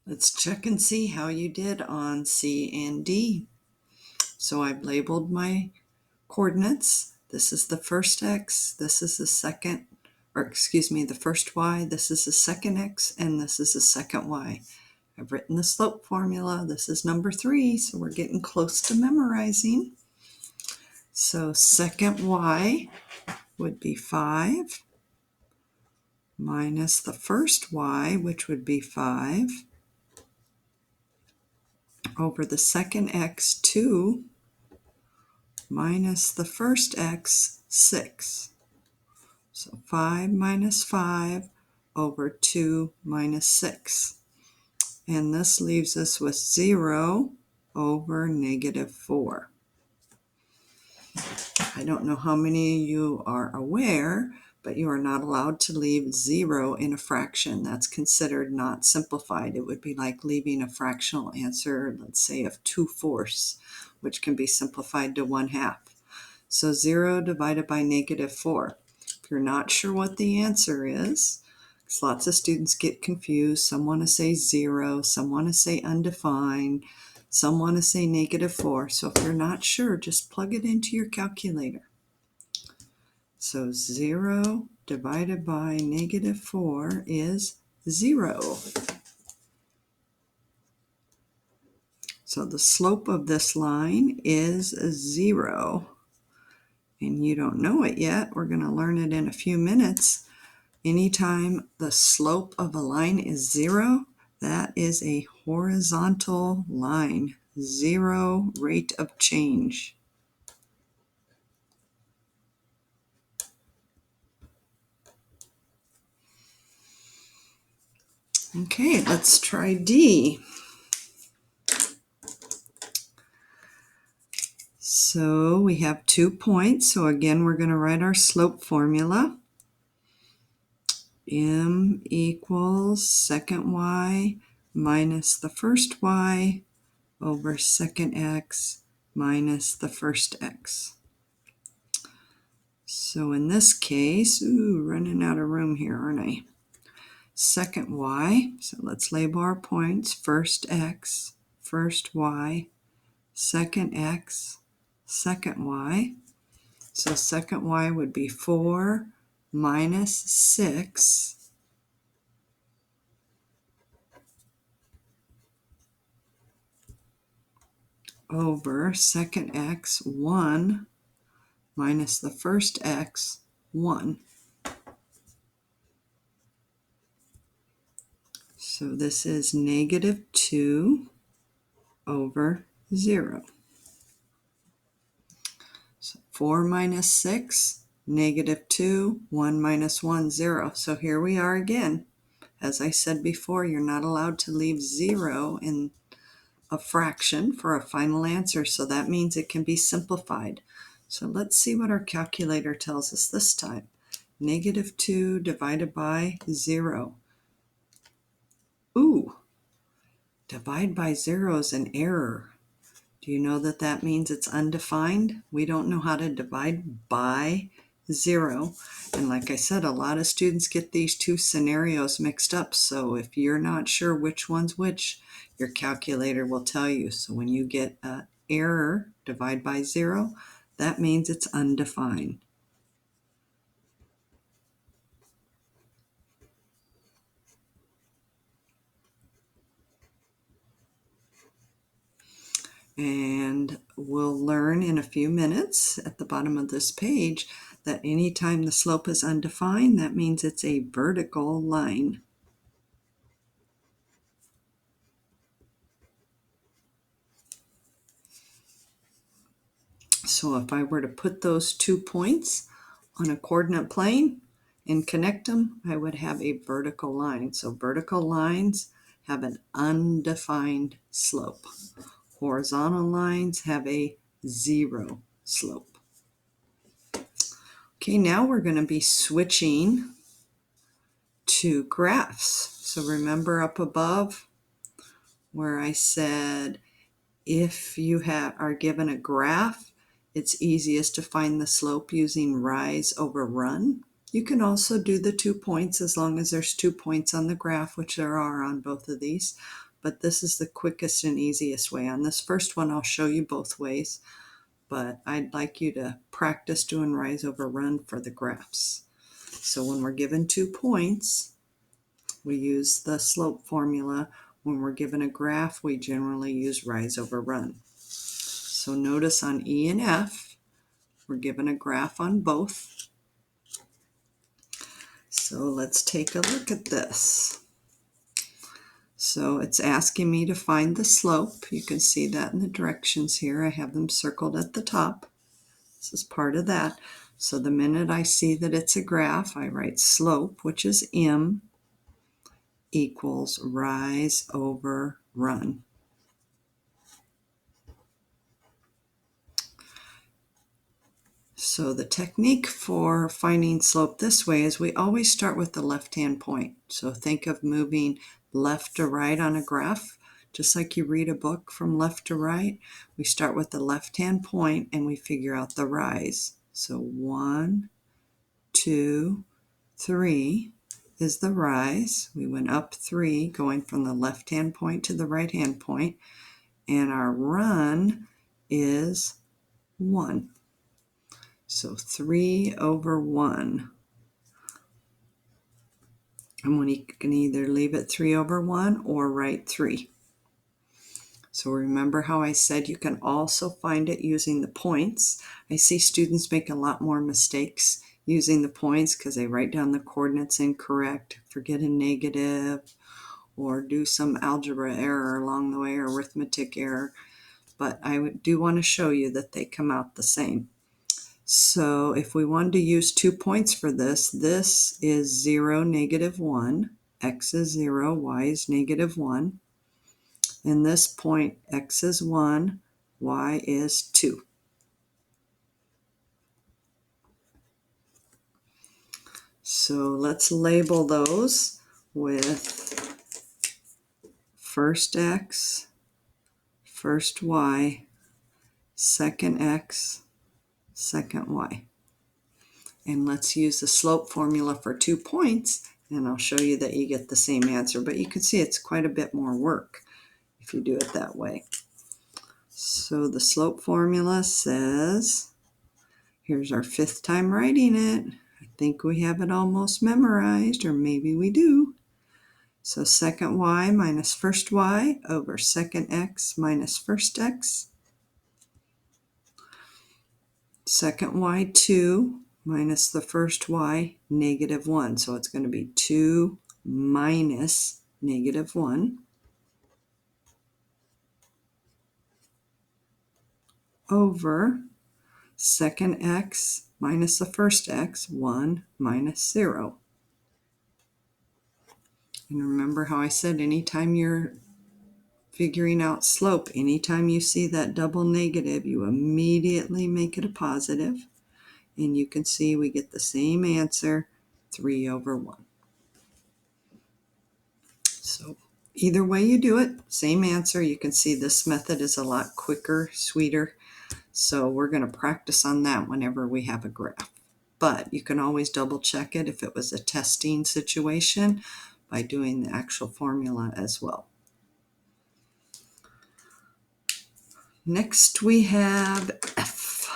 Let's check and see how you did on C and D. So I've labeled my coordinates. This is the first x, this is the second, the first y, this is the second x, and this is the second y. I've written the slope formula. This is number 3, so we're getting close to memorizing. So second y would be 5 minus the first y, which would be 5, over the second x, 2, minus the first x, 6. So 5 minus 5 over 2 minus 6. And this leaves us with 0 over negative 4. I don't know how many of you are aware, but you are not allowed to leave 0 in a fraction. That's considered not simplified. It would be like leaving a fractional answer, let's say, of 2/4, which can be simplified to 1/2. So 0 divided by negative 4. If you're not sure what the answer is, because lots of students get confused. Some want to say 0, some want to say undefined, some want to say negative 4. So if you're not sure, just plug it into your calculator. So 0 divided by negative 4 is 0. So the slope of this line is 0. And you don't know it yet. We're going to learn it in a few minutes. Anytime the slope of a line is 0, that is a horizontal line, 0 rate of change. Okay, let's try D. So we have 2 points. So again, we're going to write our slope formula. M equals second y minus the first y over second x minus the first x. So in this case, running out of room here, aren't I? Second y, so let's label our points. First x, first y, second x, second y. So second y would be 4 minus 6 over second x, 1 minus the first x, 1. So this is negative 2 over 0. So 4 minus 6, negative 2, 1 minus 1, 0. So here we are again. As I said before, you're not allowed to leave 0 in a fraction for a final answer, so that means it can be simplified. So let's see what our calculator tells us this time. Negative 2 divided by 0. Ooh, divide by 0 is an error. Do you know that that means it's undefined? We don't know how to divide by 0. And like I said, a lot of students get these two scenarios mixed up. So if you're not sure which one's which, your calculator will tell you. So when you get an error, divide by 0, that means it's undefined. And we'll learn in a few minutes at the bottom of this page that anytime the slope is undefined, that means it's a vertical line. So if I were to put those 2 points on a coordinate plane and connect them, I would have a vertical line. So vertical lines have an undefined slope. Horizontal lines have a 0 slope. Okay, now we're going to be switching to graphs. So remember up above where I said if you are given a graph, it's easiest to find the slope using rise over run. You can also do the 2 points as long as there's 2 points on the graph, which there are on both of these. but this is the quickest and easiest way. On this first one, I'll show you both ways, but I'd like you to practice doing rise over run for the graphs. So when we're given 2 points, we use the slope formula. When we're given a graph, we generally use rise over run. So notice on E and F, we're given a graph on both. So let's take a look at this. So it's asking me to find the slope. You can see that in the directions here. I have them circled at the top. This is part of that. So the minute I see that it's a graph, I write slope, which is M, equals rise over run. So the technique for finding slope this way is we always start with the left-hand point. So think of moving left to right on a graph. Just like you read a book from left to right, we start with the left-hand point and we figure out the rise. So 1, 2, 3 is the rise. We went up 3, going from the left-hand point to the right-hand point, and our run is 1. So 3 over 1. And when you can either leave it 3 over 1 or write 3. So remember how I said you can also find it using the points. I see students make a lot more mistakes using the points because they write down the coordinates incorrect, forget a negative, or do some algebra error along the way or arithmetic error. But I do want to show you that they come out the same. So if we wanted to use 2 points for this, this is 0, negative 1. X is 0, y is negative 1. In this point, x is 1, y is 2. So let's label those with first x, first y, second x, second y. And let's use the slope formula for 2 points, and I'll show you that you get the same answer. But you can see it's quite a bit more work if you do it that way. So the slope formula says, here's our 5th time writing it. I think we have it almost memorized, or maybe we do. So second y minus first y over second x minus first x. Second y, 2 minus the first y, negative 1. So it's going to be 2 minus negative 1 over second x minus the first x, 1 minus 0. And remember how I said anytime you're figuring out slope, anytime you see that double negative, you immediately make it a positive. And you can see we get the same answer, 3 over 1. So either way you do it, same answer. You can see this method is a lot quicker, sweeter. So we're going to practice on that whenever we have a graph. But you can always double check it if it was a testing situation by doing the actual formula as well. Next we have F.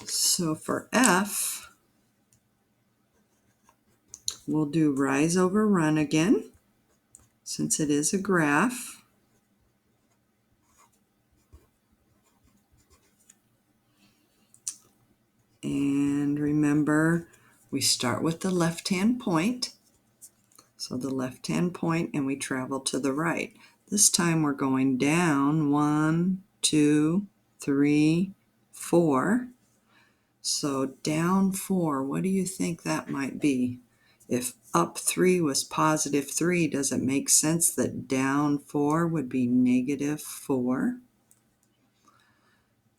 So for F, we'll do rise over run again, since it is a graph. And remember, we start with the left-hand point. So the left-hand point, and we travel to the right. This time we're going down 1, 2, 3, 4. So down 4, what do you think that might be? If up 3 was positive 3, does it make sense that down 4 would be negative 4?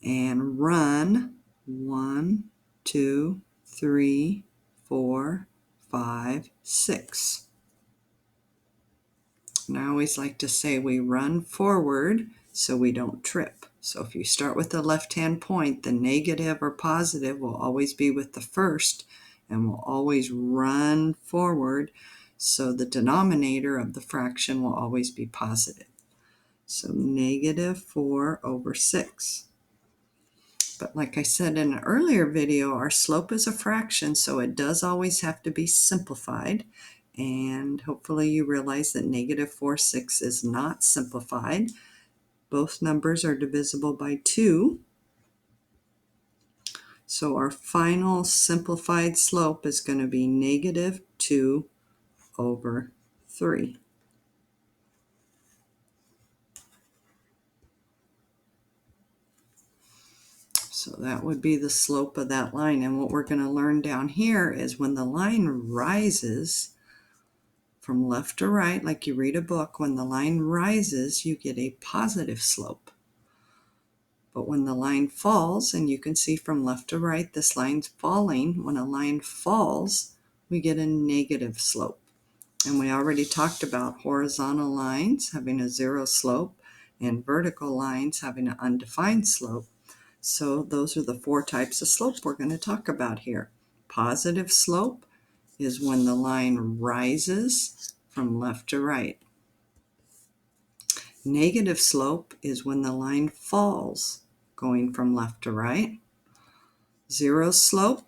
And run 1, 2, 3, 4, 5, 6. And I always like to say we run forward so we don't trip. So if you start with the left-hand point, the negative or positive will always be with the first, and we'll always run forward So the denominator of the fraction will always be positive. So negative 4 over 6. But like I said in an earlier video, our slope is a fraction, so it does always have to be simplified. And hopefully you realize that negative 4/6 is not simplified. Both numbers are divisible by 2. So our final simplified slope is going to be negative 2 over 3. So that would be the slope of that line. And what we're going to learn down here is when the line rises from left to right, like you read a book, when the line rises, you get a positive slope. But when the line falls, and you can see from left to right, this line's falling. When a line falls, we get a negative slope. And we already talked about horizontal lines having a 0 slope and vertical lines having an undefined slope. So those are the 4 types of slope we're going to talk about here. Positive slope is when the line rises from left to right. Negative slope is when the line falls going from left to right. 0 slope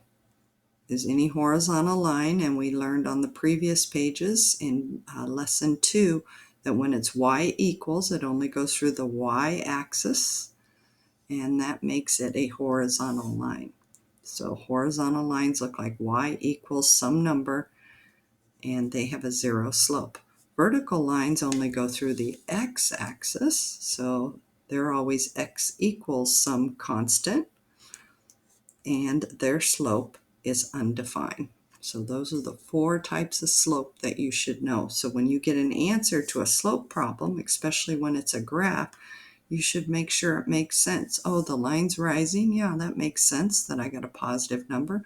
is any horizontal line, and we learned on the previous pages in lesson 2 that when it's y equals, it only goes through the y-axis, and that makes it a horizontal line. So horizontal lines look like y equals some number, and they have a 0 slope. Vertical lines only go through the x-axis, so they're always x equals some constant, and their slope is undefined. So those are the 4 types of slope that you should know. So when you get an answer to a slope problem, especially when it's a graph, you should make sure it makes sense. Oh, the line's rising. Yeah, that makes sense that I got a positive number.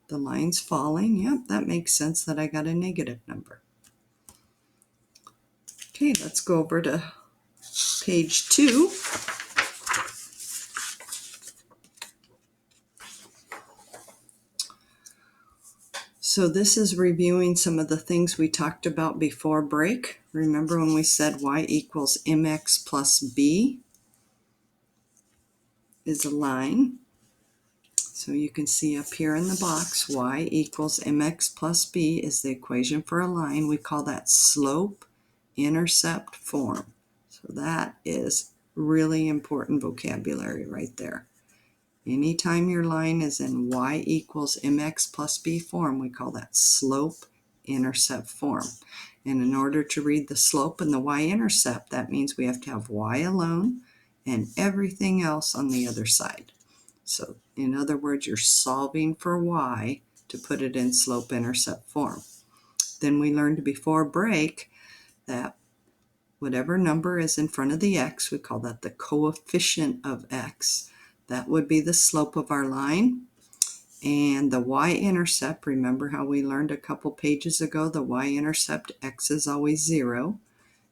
The line's falling. Yep, that makes sense that I got a negative number. Okay, let's go over to page 2. So this is reviewing some of the things we talked about before break. Remember when we said y equals mx plus b is a line. So you can see up here in the box, y equals mx plus b is the equation for a line. We call that slope-intercept form. So that is really important vocabulary right there. Anytime your line is in y equals mx plus b form, we call that slope-intercept form. And in order to read the slope and the y-intercept, that means we have to have y alone and everything else on the other side. So in other words, you're solving for y to put it in slope-intercept form. Then we learned before break that whatever number is in front of the x, we call that the coefficient of x. That would be the slope of our line. And the y-intercept, remember how we learned a couple pages ago, the y-intercept, x is always 0.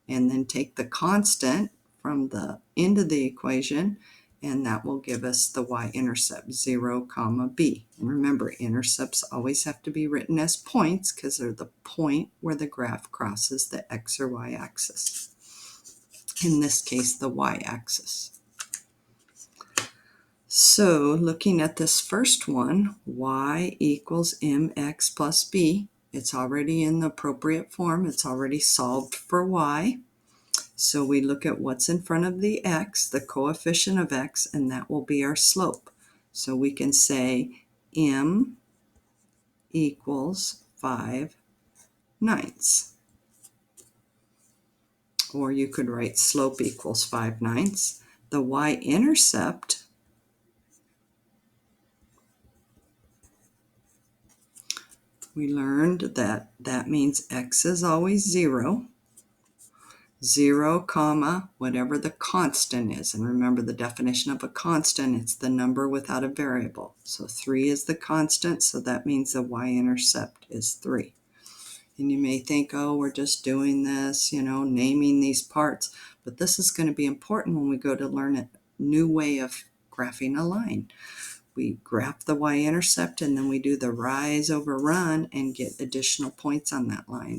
And then take the constant from the end of the equation, and that will give us the y-intercept, 0, b. And remember, intercepts always have to be written as points because they're the point where the graph crosses the x or y axis. In this case, the y-axis. So looking at this first one, y equals mx plus b, it's already in the appropriate form. It's already solved for y. So we look at what's in front of the x, the coefficient of x, and that will be our slope. So we can say m equals 5/9. Or you could write slope equals 5/9. The y-intercept, we learned that that means x is always 0. 0, whatever the constant is. And remember the definition of a constant, it's the number without a variable. So 3 is the constant, so that means the y-intercept is 3. And you may think, oh, we're just doing this, naming these parts. But this is going to be important when we go to learn a new way of graphing a line. We graph the y-intercept, and then we do the rise over run and get additional points on that line.